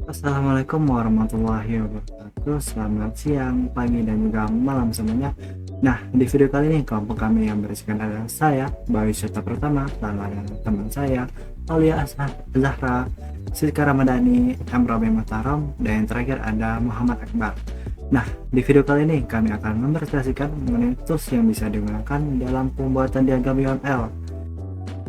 Assalamualaikum warahmatullahi wabarakatuh. Selamat siang, pagi, dan juga malam semuanya. Nah, di video kali ini kelompok kami yang berisikan adalah saya, Bayu Syuta Pertama, dan ada teman saya, Aulia Zahra, Siska Ramadhani, Amrobi Mataram, dan yang terakhir ada Muhammad Akbar. Nah, di video kali ini kami akan mempresentasikan mengenai tools yang bisa digunakan dalam pembuatan diagram UML.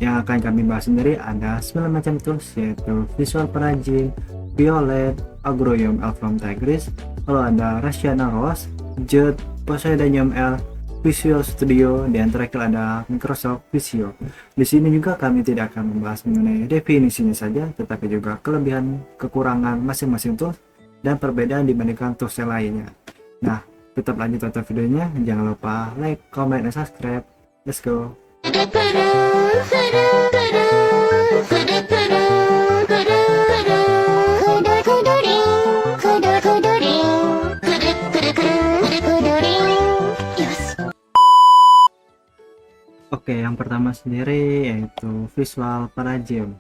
Yang akan kami bahas sendiri ada 9 macam tools, yaitu Visual Perajin, Violet, AgroUML from Tigris, lalu ada Rational Rose, Jet, Poseidon UML, Visual Studio, dan terakhir ada Microsoft Visio. Di sini juga kami tidak akan membahas mengenai definisinya saja, tetapi juga kelebihan kekurangan masing-masing tools dan perbedaan dibandingkan tools yang lainnya. Nah, tetap lanjut tonton videonya, jangan lupa like, comment, dan subscribe. Let's go! Oke, yang pertama sendiri yaitu Visual Perajin.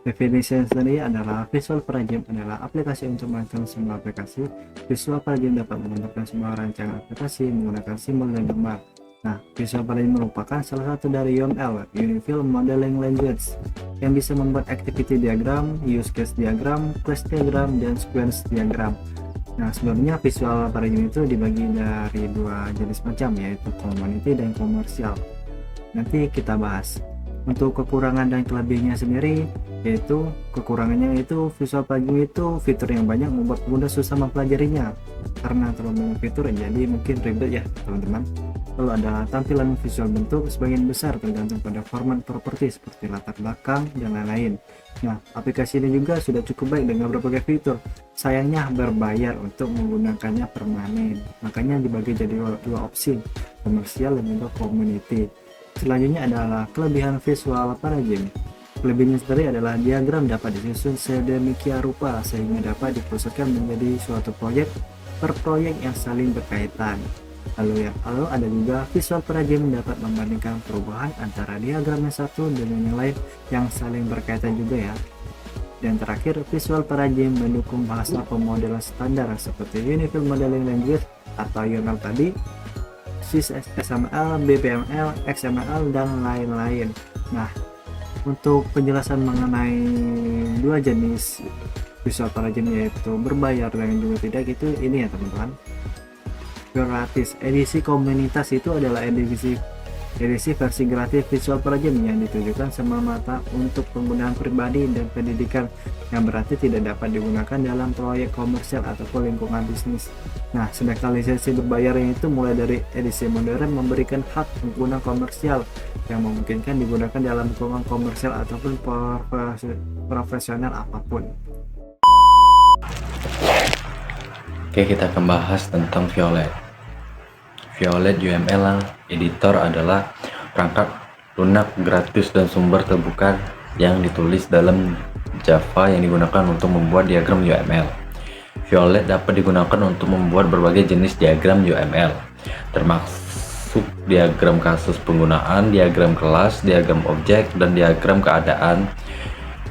Definisi sendiri adalah Visual Perajin adalah aplikasi untuk merancang sebuah aplikasi. Visual Perajin dapat menambahkan sebuah rancangan aplikasi menggunakan simbol dan gambar. Nah, Visual Perajin merupakan salah satu dari UML, Unified Modeling Language, yang bisa membuat activity diagram, use case diagram, class diagram, dan sequence diagram. Nah, sebelumnya Visual Perajin itu dibagi dari dua jenis macam, yaitu community dan komersial. Nanti kita bahas. Untuk kekurangan dan kelebihannya sendiri, yaitu kekurangannya itu Visual Perajin itu fitur yang banyak membuat pengguna susah mempelajarinya karena terlalu banyak fitur, jadi mungkin ribet ya teman-teman. Lalu ada tampilan visual bentuk sebagian besar tergantung pada format properti seperti latar belakang dan lain-lain. Nah, aplikasi ini juga sudah cukup baik dengan berbagai fitur. Sayangnya berbayar untuk menggunakannya permanen, makanya dibagi jadi dua opsi, komersial dan juga community. Selanjutnya adalah kelebihan Visual Perajin. Kelebihannya sendiri adalah diagram dapat disusun sedemikian rupa sehingga dapat dipusatkan menjadi suatu proyek per proyek yang saling berkaitan. Lalu ada juga Visual Perajin dapat membandingkan perubahan antara diagram yang satu dengan yang lain yang saling berkaitan juga ya. Dan terakhir, Visual Perajin mendukung bahasa pemodelan standar seperti Unified Modeling Language atau UML tadi, XML, BPML, XML, dan lain-lain. Nah, untuk penjelasan mengenai dua jenis Visual Perajin yaitu berbayar dan juga tidak, itu ini ya teman-teman, gratis. Edisi komunitas itu adalah edisi versi gratis Visual Perajin yang ditujukan semata-mata untuk penggunaan pribadi dan pendidikan, yang berarti tidak dapat digunakan dalam proyek komersial ataupun lingkungan bisnis. Nah, sedangkan lisensi berbayar itu mulai dari edisi modern memberikan hak pengguna komersial yang memungkinkan digunakan dalam lingkungan komersial ataupun profesional apapun. Oke, kita akan bahas tentang Violet. Violet UML Editor adalah perangkat lunak gratis dan sumber terbuka yang ditulis dalam Java yang digunakan untuk membuat diagram UML. Violet dapat digunakan untuk membuat berbagai jenis diagram UML, termasuk diagram kasus penggunaan, diagram kelas, diagram objek, dan diagram keadaan,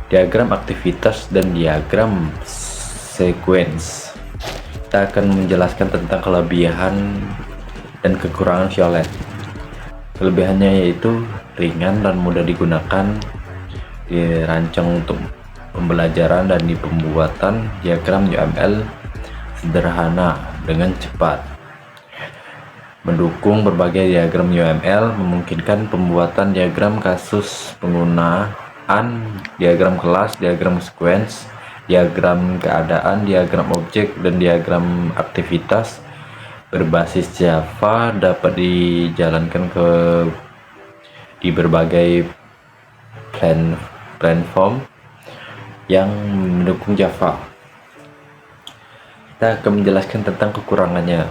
diagram aktivitas, dan diagram sequence. Kita akan menjelaskan tentang kelebihan dan kekurangan Violet. Kelebihannya yaitu ringan dan mudah digunakan, dirancang untuk pembelajaran dan di pembuatan diagram UML sederhana dengan cepat. Mendukung berbagai diagram UML, memungkinkan pembuatan diagram kasus penggunaan, diagram kelas, diagram sequence, diagram keadaan, diagram objek, dan diagram aktivitas. Berbasis Java, dapat dijalankan di berbagai platform yang mendukung Java. Kita akan menjelaskan tentang kekurangannya.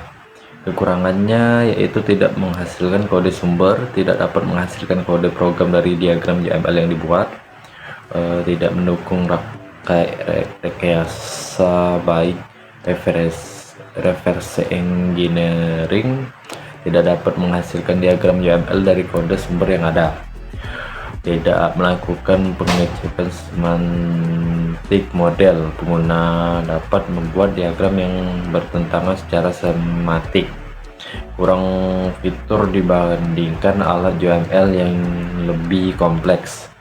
Kekurangannya yaitu tidak menghasilkan kode sumber, tidak dapat menghasilkan kode program dari diagram UML yang dibuat, tidak mendukung rekayasa baik, reverse engineering, tidak dapat menghasilkan diagram UML dari kode sumber yang ada, tidak melakukan pengecekan schematic model. Pengguna dapat membuat diagram yang bertentangan secara skematik, kurang fitur dibandingkan alat UML yang lebih kompleks.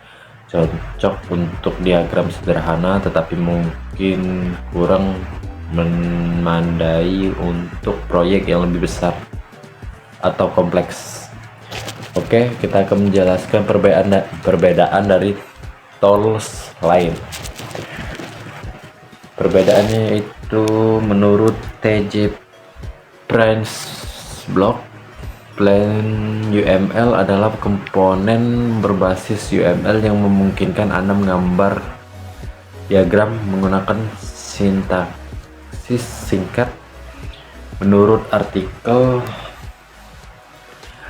Cocok untuk diagram sederhana tetapi mungkin kurang memadai untuk proyek yang lebih besar atau kompleks. Oke, kita akan menjelaskan perbedaan dari tools lain. Perbedaannya itu menurut TJ Prince Block, Plan UML adalah komponen berbasis UML yang memungkinkan Anda menggambar diagram menggunakan sintaksis singkat. Menurut artikel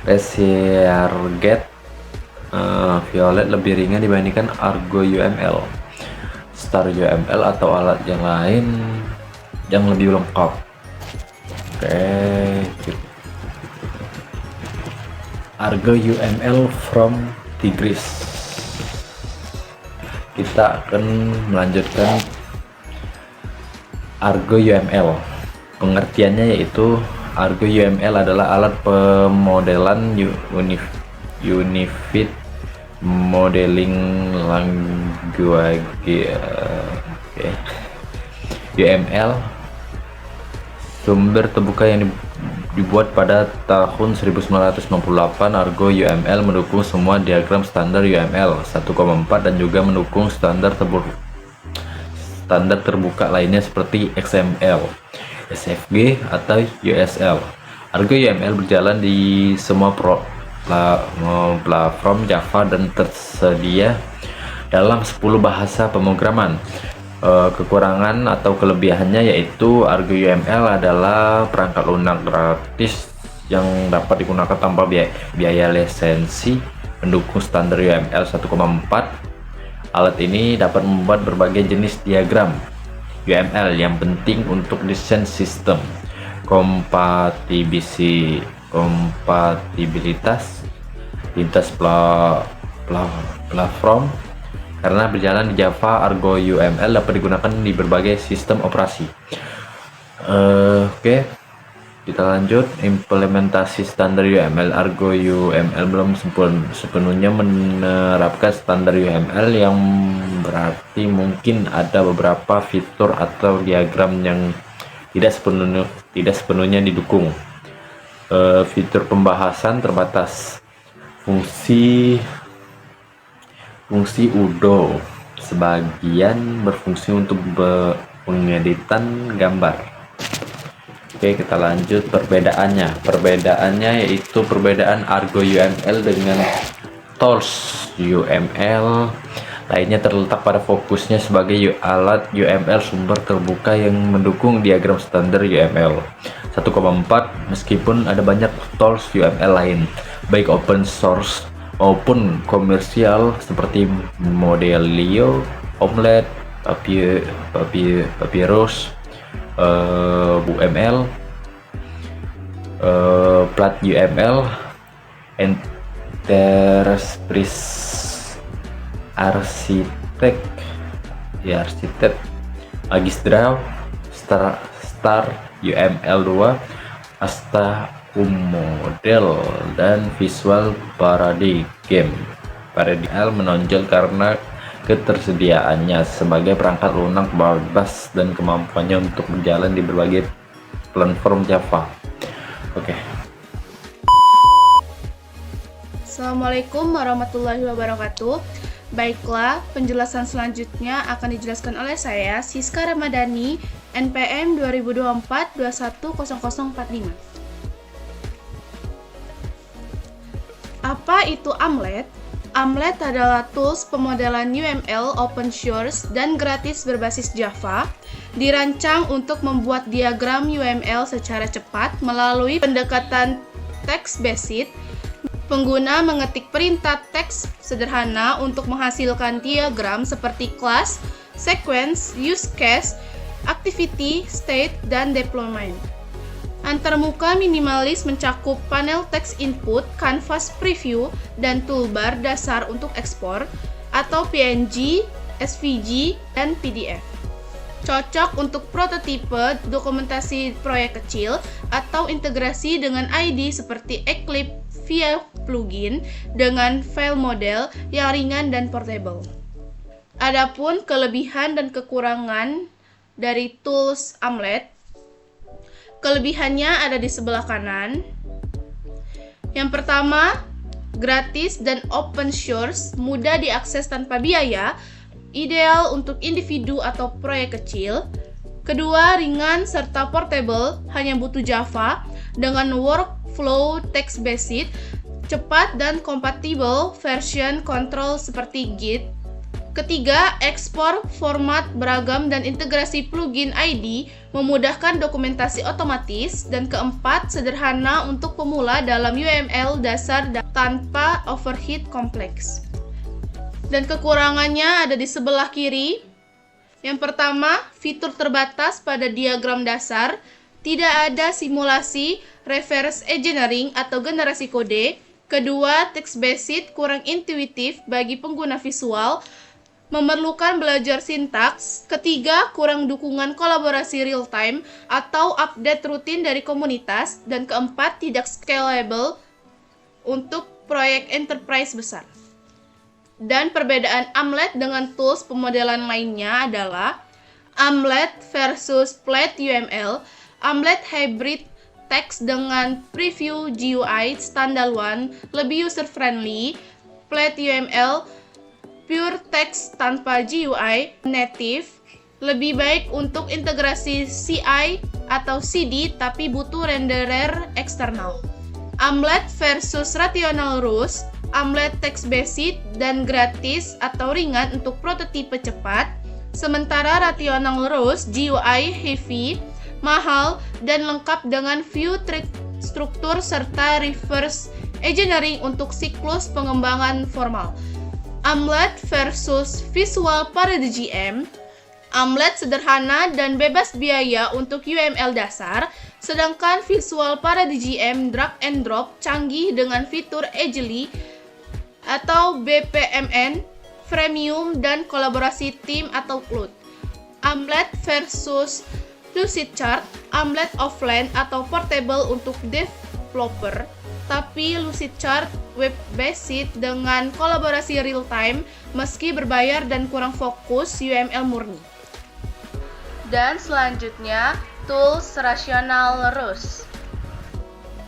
ResearchGate, Violet lebih ringan dibandingkan Argo UML, Star UML atau alat yang lain yang lebih lengkap. Oke, Argo UML from Tigris. Kita akan melanjutkan Argo UML. Pengertiannya yaitu Argo UML adalah alat pemodelan Unified Modeling Language UML sumber terbuka yang dibuat pada tahun 1998. Argo UML mendukung semua diagram standar UML 1,4 dan juga mendukung standar terbuka lainnya seperti XML, SFG atau USL. Argo UML berjalan di semua platform Java dan tersedia dalam 10 bahasa pemrograman. Kekurangan atau kelebihannya yaitu Argo UML adalah perangkat lunak gratis yang dapat digunakan tanpa biaya lisensi, mendukung standar UML 1,4. Alat ini dapat membuat berbagai jenis diagram UML yang penting untuk desain sistem. Kompatibilitas lintas platform. Karena berjalan di Java, Argo UML dapat digunakan di berbagai sistem operasi. Oke, kita lanjut. Implementasi standar UML. Argo UML belum sepenuhnya menerapkan standar UML, yang berarti mungkin ada beberapa fitur atau diagram yang tidak sepenuhnya didukung. Fitur pembahasan terbatas. Fungsi UDO sebagian berfungsi untuk pengeditan gambar. Oke, kita lanjut perbedaannya yaitu perbedaan Argo UML dengan tools UML lainnya terletak pada fokusnya sebagai alat UML sumber terbuka yang mendukung diagram standar UML 1,4. Meskipun ada banyak tools UML lain, baik open source maupun komersial seperti Modelio, Omelette, Papyrus, UML, Plat UML, Enterprise Architect, Magistraw, Star UML 2, Asta Model, dan Visual Paradigm. Paradigm menonjol karena ketersediaannya sebagai perangkat lunak bebas dan kemampuannya untuk berjalan di berbagai platform Java. Oke. Assalamualaikum warahmatullahi wabarakatuh. Baiklah, penjelasan selanjutnya akan dijelaskan oleh saya, Siska Ramadhani, NPM 2024-210045. Apa itu AMLET? AMLET adalah tools pemodelan UML open source dan gratis berbasis Java, dirancang untuk membuat diagram UML secara cepat melalui pendekatan text-based. Pengguna mengetik perintah teks sederhana untuk menghasilkan diagram seperti class, sequence, use case, activity, state, dan deployment. Antarmuka minimalis mencakup panel teks input, canvas preview, dan toolbar dasar untuk ekspor atau PNG, SVG, dan PDF. Cocok untuk prototipe, dokumentasi proyek kecil, atau integrasi dengan IDE seperti Eclipse via plugin dengan file model yang ringan dan portable. Adapun kelebihan dan kekurangan dari tools Amlet, kelebihannya ada di sebelah kanan. Yang pertama, gratis dan open source, mudah diakses tanpa biaya, ideal untuk individu atau proyek kecil. Kedua, ringan serta portable, hanya butuh Java dengan workflow text-based, cepat dan kompatibel version control seperti Git. Ketiga, ekspor format beragam dan integrasi plugin IDE memudahkan dokumentasi otomatis. Dan keempat, sederhana untuk pemula dalam UML dasar tanpa overhead kompleks. Dan kekurangannya ada di sebelah kiri. Yang pertama, fitur terbatas pada diagram dasar, tidak ada simulasi, reverse engineering atau generasi kode. Kedua, text-based kurang intuitif bagi pengguna visual, memerlukan belajar sintaks. Ketiga, kurang dukungan kolaborasi real-time atau update rutin dari komunitas. Dan keempat, tidak scalable untuk proyek enterprise besar. Dan perbedaan Amlet dengan tools pemodelan lainnya adalah Amlet versus Plaid UML. Amlet hybrid text dengan preview GUI standar one, lebih user-friendly. Plaid UML pure text tanpa GUI, native, lebih baik untuk integrasi CI atau CD tapi butuh renderer eksternal. Amlet versus Rational Rose, Amlet text-based dan gratis atau ringan untuk prototipe cepat, sementara Rational Rose GUI heavy, mahal, dan lengkap dengan view struktur serta reverse engineering untuk siklus pengembangan formal. Amlet versus Visual Paradigm, Amlet sederhana dan bebas biaya untuk UML dasar, sedangkan Visual Paradigm drag and drop canggih dengan fitur Easily atau BPMN, freemium, dan kolaborasi tim atau cloud. Amlet versus Lucidchart, Amlet offline atau portable untuk developer, tapi Lucidchart web-based dengan kolaborasi real-time meski berbayar dan kurang fokus UML murni. Dan selanjutnya, tools Rational Rose.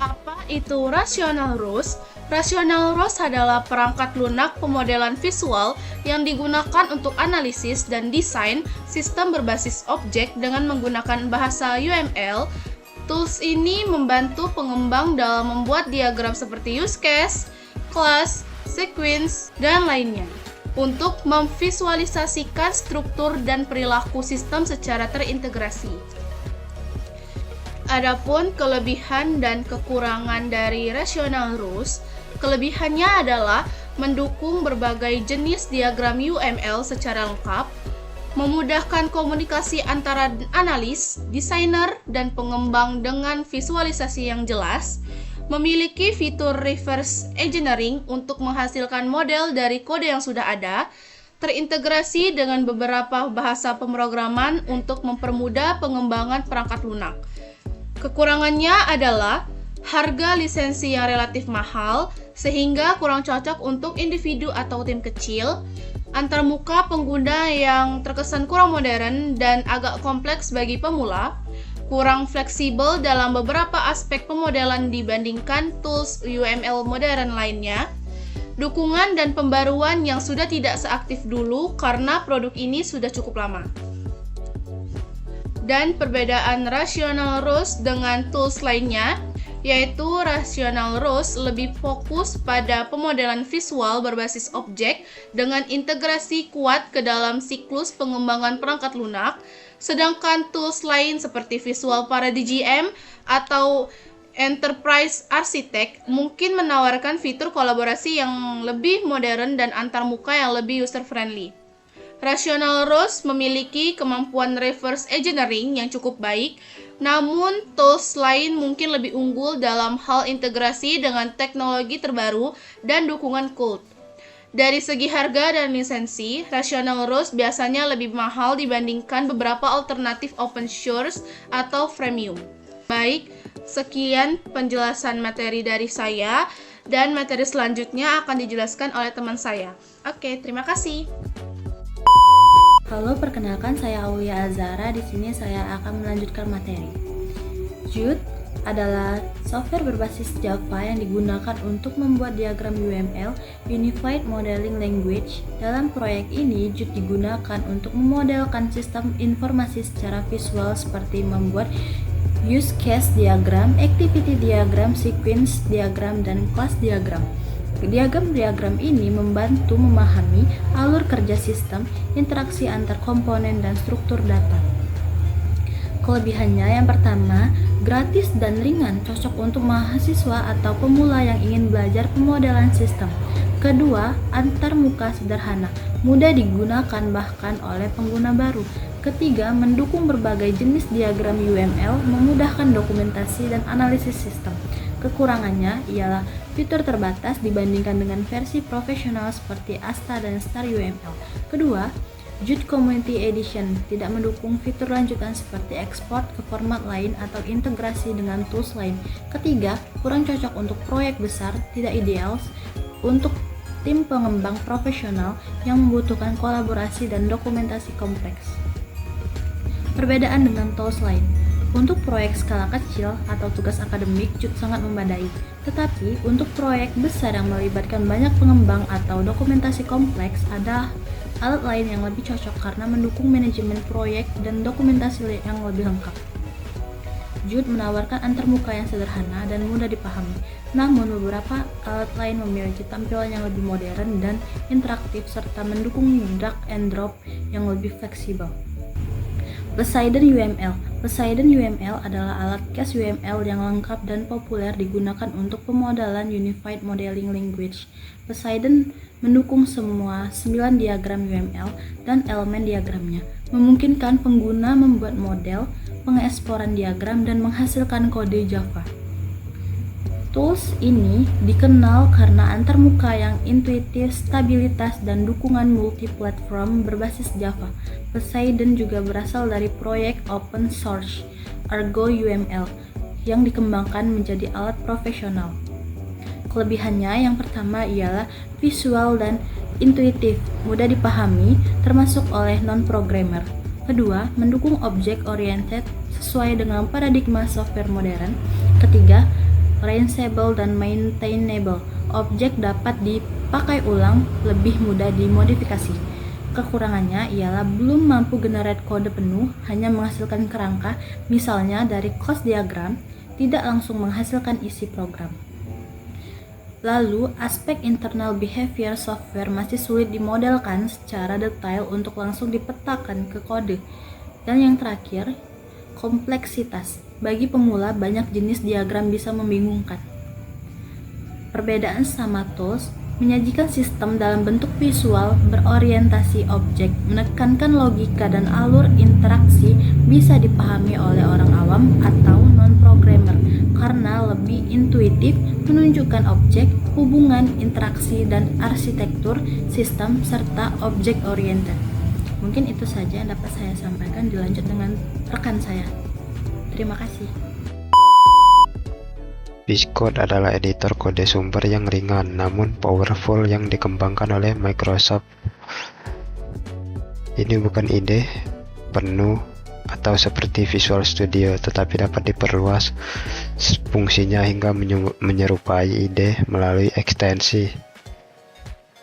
Apa itu Rational Rose? Rational Rose adalah perangkat lunak pemodelan visual yang digunakan untuk analisis dan desain sistem berbasis objek dengan menggunakan bahasa UML. Tools ini membantu pengembang dalam membuat diagram seperti use case, class, sequence, dan lainnya untuk memvisualisasikan struktur dan perilaku sistem secara terintegrasi. Adapun kelebihan dan kekurangan dari Rational Rose, kelebihannya adalah mendukung berbagai jenis diagram UML secara lengkap, memudahkan komunikasi antara analis, desainer, dan pengembang dengan visualisasi yang jelas, memiliki fitur reverse engineering untuk menghasilkan model dari kode yang sudah ada, terintegrasi dengan beberapa bahasa pemrograman untuk mempermudah pengembangan perangkat lunak. Kekurangannya adalah harga lisensi yang relatif mahal, sehingga kurang cocok untuk individu atau tim kecil, antarmuka pengguna yang terkesan kurang modern dan agak kompleks bagi pemula, kurang fleksibel dalam beberapa aspek pemodelan dibandingkan tools UML modern lainnya, dukungan dan pembaruan yang sudah tidak seaktif dulu karena produk ini sudah cukup lama. Dan perbedaan Rational Rose dengan tools lainnya, yaitu Rational Rose lebih fokus pada pemodelan visual berbasis objek dengan integrasi kuat ke dalam siklus pengembangan perangkat lunak, sedangkan tools lain seperti Visual Paradigm atau Enterprise Architect mungkin menawarkan fitur kolaborasi yang lebih modern dan antarmuka yang lebih user-friendly. Rational Rose memiliki kemampuan reverse engineering yang cukup baik, namun tools lain mungkin lebih unggul dalam hal integrasi dengan teknologi terbaru dan dukungan cloud. Dari segi harga dan lisensi, Rational Rose biasanya lebih mahal dibandingkan beberapa alternatif open source atau freemium. Baik, sekian penjelasan materi dari saya, dan materi selanjutnya akan dijelaskan oleh teman saya. Oke, terima kasih. Halo, perkenalkan saya Aulia Azara. Di sini saya akan melanjutkan materi. Jute adalah software berbasis Java yang digunakan untuk membuat diagram UML (Unified Modeling Language). Dalam proyek ini, Jute digunakan untuk memodelkan sistem informasi secara visual seperti membuat use case diagram, activity diagram, sequence diagram, dan class diagram. Diagram-diagram ini membantu memahami alur kerja sistem, interaksi antar komponen, dan struktur data. Kelebihannya yang pertama, gratis dan ringan, cocok untuk mahasiswa atau pemula yang ingin belajar pemodelan sistem. Kedua, antarmuka sederhana, mudah digunakan bahkan oleh pengguna baru. Ketiga, mendukung berbagai jenis diagram UML, memudahkan dokumentasi dan analisis sistem. Kekurangannya ialah fitur terbatas dibandingkan dengan versi profesional seperti Asta dan Star UML. Kedua, Jute Community Edition tidak mendukung fitur lanjutan seperti ekspor ke format lain atau integrasi dengan tools lain. Ketiga, kurang cocok untuk proyek besar, tidak ideal untuk tim pengembang profesional yang membutuhkan kolaborasi dan dokumentasi kompleks. Perbedaan dengan tools lain. Untuk proyek skala kecil atau tugas akademik, Jute sangat memadai. Tetapi, untuk proyek besar yang melibatkan banyak pengembang atau dokumentasi kompleks, ada alat lain yang lebih cocok karena mendukung manajemen proyek dan dokumentasi yang lebih lengkap. Jute menawarkan antarmuka yang sederhana dan mudah dipahami, namun beberapa alat lain memiliki tampilan yang lebih modern dan interaktif serta mendukung drag and drop yang lebih fleksibel. Poseidon UML. Poseidon UML adalah alat case UML yang lengkap dan populer digunakan untuk pemodelan Unified Modeling Language. Poseidon mendukung semua 9 diagram UML dan elemen diagramnya, memungkinkan pengguna membuat model, pengeksporan diagram, dan menghasilkan kode Java. Tools ini dikenal karena antarmuka yang intuitif, stabilitas, dan dukungan multi-platform berbasis Java. Poseidon juga berasal dari proyek open source Argo UML yang dikembangkan menjadi alat profesional. Kelebihannya yang pertama ialah visual dan intuitif, mudah dipahami, termasuk oleh non-programmer. Kedua, mendukung object-oriented sesuai dengan paradigma software modern. Ketiga, reusable dan maintainable. Objek dapat dipakai ulang, lebih mudah dimodifikasi. Kekurangannya ialah belum mampu generate kode penuh, hanya menghasilkan kerangka, misalnya dari class diagram, tidak langsung menghasilkan isi program. Lalu, aspek internal behavior software masih sulit dimodelkan secara detail untuk langsung dipetakan ke kode. Dan yang terakhir, kompleksitas. Bagi pemula, banyak jenis diagram bisa membingungkan. Perbedaan sama tools, menyajikan sistem dalam bentuk visual berorientasi objek, menekankan logika dan alur interaksi bisa dipahami oleh orang awam atau non-programmer karena lebih intuitif, menunjukkan objek, hubungan, interaksi, dan arsitektur sistem serta objek-oriented. Mungkin itu saja yang dapat saya sampaikan, dilanjut dengan rekan saya. Terima kasih. VS Code adalah editor kode sumber yang ringan namun powerful yang dikembangkan oleh Microsoft. Ini bukan ide penuh atau seperti Visual Studio, tetapi dapat diperluas fungsinya hingga menyerupai ide melalui ekstensi.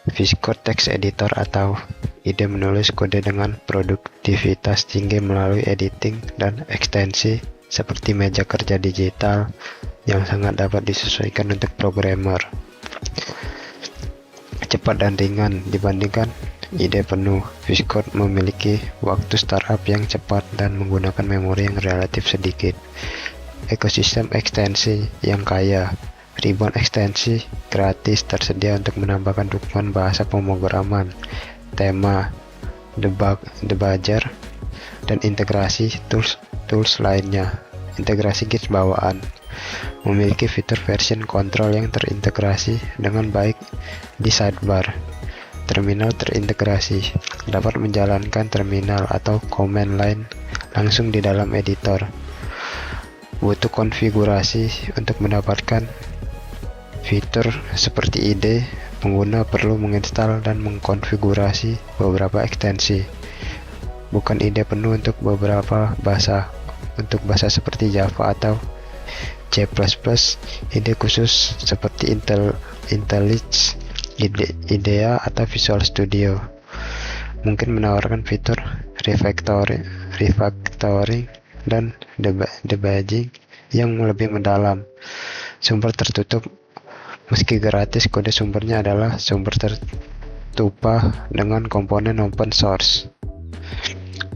VS Code Text Editor atau ide menulis kode dengan produktivitas tinggi melalui editing dan ekstensi seperti meja kerja digital yang sangat dapat disesuaikan untuk programmer. Cepat dan ringan dibandingkan ide penuh. VS Code memiliki waktu startup yang cepat dan menggunakan memori yang relatif sedikit. Ekosistem ekstensi yang kaya. Ribuan ekstensi gratis tersedia untuk menambahkan dukungan bahasa pemrograman, tema, debugger, dan integrasi tools lainnya. Integrasi Git bawaan. Memiliki fitur version control yang terintegrasi dengan baik di sidebar. terminal terintegrasi, dapat menjalankan terminal atau command line langsung di dalam editor. Butuh konfigurasi untuk mendapatkan fitur seperti IDE, pengguna perlu menginstal dan mengkonfigurasi beberapa ekstensi. Bukan IDE penuh untuk beberapa bahasa. Untuk bahasa seperti Java atau C++, IDE khusus seperti IntelliJ, IDEA atau Visual Studio mungkin menawarkan fitur refactoring dan debugging yang lebih mendalam. Sumber tertutup. Meski gratis, kode sumbernya adalah sumber tertumpah dengan komponen open source.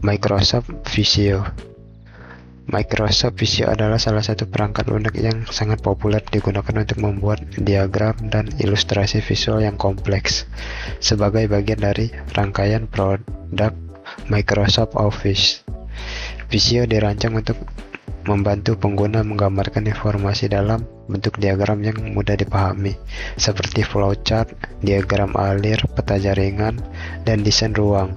Microsoft Visio adalah salah satu perangkat lunak yang sangat populer digunakan untuk membuat diagram dan ilustrasi visual yang kompleks sebagai bagian dari rangkaian produk Microsoft Office. Visio dirancang untuk membantu pengguna menggambarkan informasi dalam bentuk diagram yang mudah dipahami, seperti flowchart, diagram alir, peta jaringan, dan desain ruang.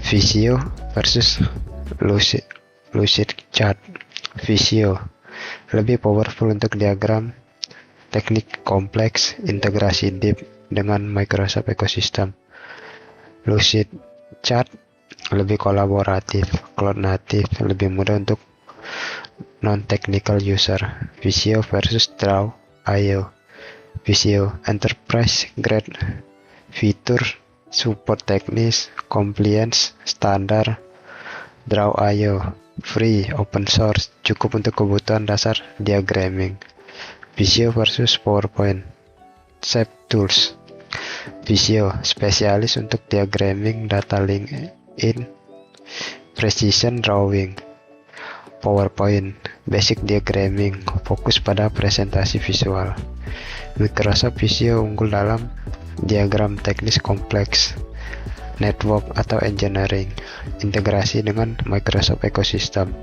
Visio versus Lucidchart. Visio lebih powerful untuk diagram, teknik kompleks, integrasi deep dengan Microsoft Ecosystem. Lucidchart lebih kolaboratif, cloud native, lebih mudah untuk non-technical user. Visio versus Draw.io. Visio Enterprise Grade, fitur, support teknis, compliance, standar. Draw.io free, open source, cukup untuk kebutuhan dasar diagramming. Visio versus PowerPoint. Shape Tools. Visio spesialis untuk diagramming, data link in, precision drawing. PowerPoint basic diagramming, fokus pada presentasi visual. Microsoft Visio unggul dalam diagram teknis kompleks, network atau engineering, integrasi dengan Microsoft Ecosystem,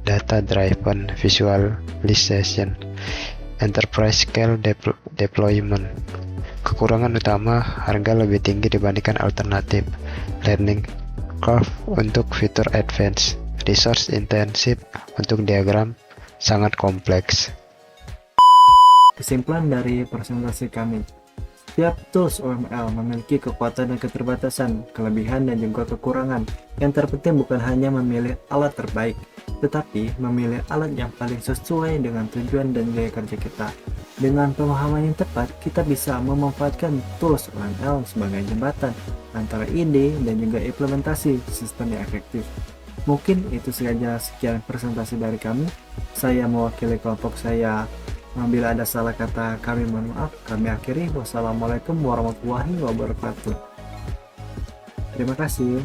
data driven visualization, enterprise scale deployment. Kekurangan utama, harga lebih tinggi dibandingkan alternatif, learning curve untuk fitur advance, resource intensive untuk diagram sangat kompleks. Kesimpulan dari presentasi kami, setiap tools UML memiliki kekuatan dan keterbatasan, kelebihan dan juga kekurangan. Yang terpenting bukan hanya memilih alat terbaik, tetapi memilih alat yang paling sesuai dengan tujuan dan gaya kerja kita. Dengan pemahaman yang tepat, kita bisa memanfaatkan tools UML sebagai jembatan antara ide dan juga implementasi sistem yang efektif. Mungkin itu saja sekian presentasi dari kami. Saya mewakili kelompok saya. Bila ada salah kata, kami mohon maaf. Kami akhiri. Wassalamualaikum warahmatullahi wabarakatuh. Terima kasih.